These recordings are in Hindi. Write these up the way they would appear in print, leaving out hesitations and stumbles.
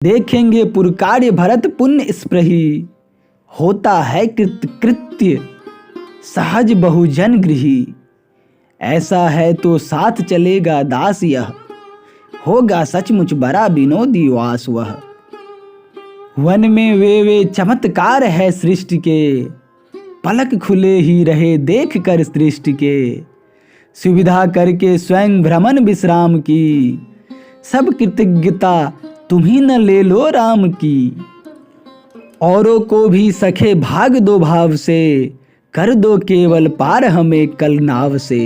देखेंगे पुरकार्य भरत पुण्य स्पृही, होता है कृत्य सहज बहुजन गृही। ऐसा है तो साथ चलेगा दास यह, होगा सचमुच बड़ा विनोदी वास वह। वन में वे चमत्कार है सृष्टि के, पलक खुले ही रहे देख कर सृष्टि के। सुविधा करके स्वयं भ्रमण विश्राम की, सब कृतज्ञता तुम्ही न ले लो राम की। औरों को भी सखे भाग दो भाव से, कर दो केवल पार हमें कल नाव से।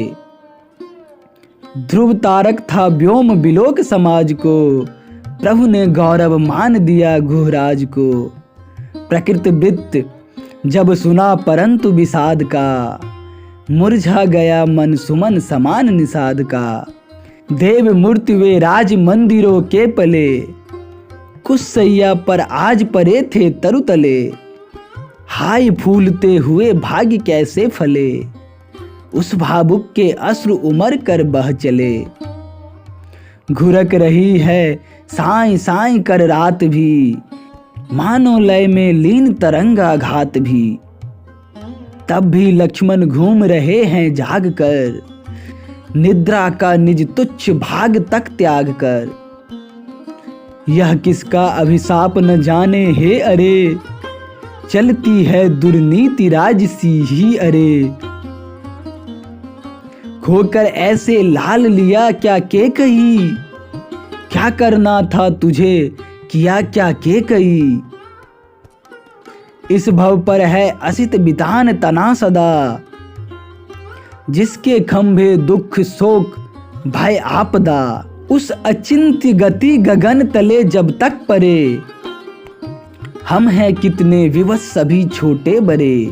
ध्रुव तारक था व्योम बिलोक समाज को, प्रभु ने गौरव मान दिया गुहराज को। प्रकृत वृत्त जब सुना परंतु विषाद का, मुरझा गया मन सुमन समान निषाद का। देव मूर्ति वे राज मंदिरों के पले, कुछ सैया पर आज परे थे तरुतले। हाय फूलते हुए भाग्य कैसे फले, उस भावुक के अश्रु उमर कर बह चले। घुरक रही है साई साई कर रात भी, मानो लय में लीन तरंगा घात भी। तब भी लक्ष्मण घूम रहे हैं जाग कर, निद्रा का निज तुच्छ भाग तक त्याग कर। यह किसका अभिशाप न जाने हे अरे, चलती है दुर्नीति राज सी ही अरे। खोकर ऐसे लाल लिया क्या के कही, क्या करना था तुझे किया क्या के कही। इस भव पर है असित बितान तना सदा, जिसके खंभे दुख शोक भय आपदा। उस अचिंत्य गति गगन तले जब तक परे, हम हैं कितने विवश सभी छोटे बड़े।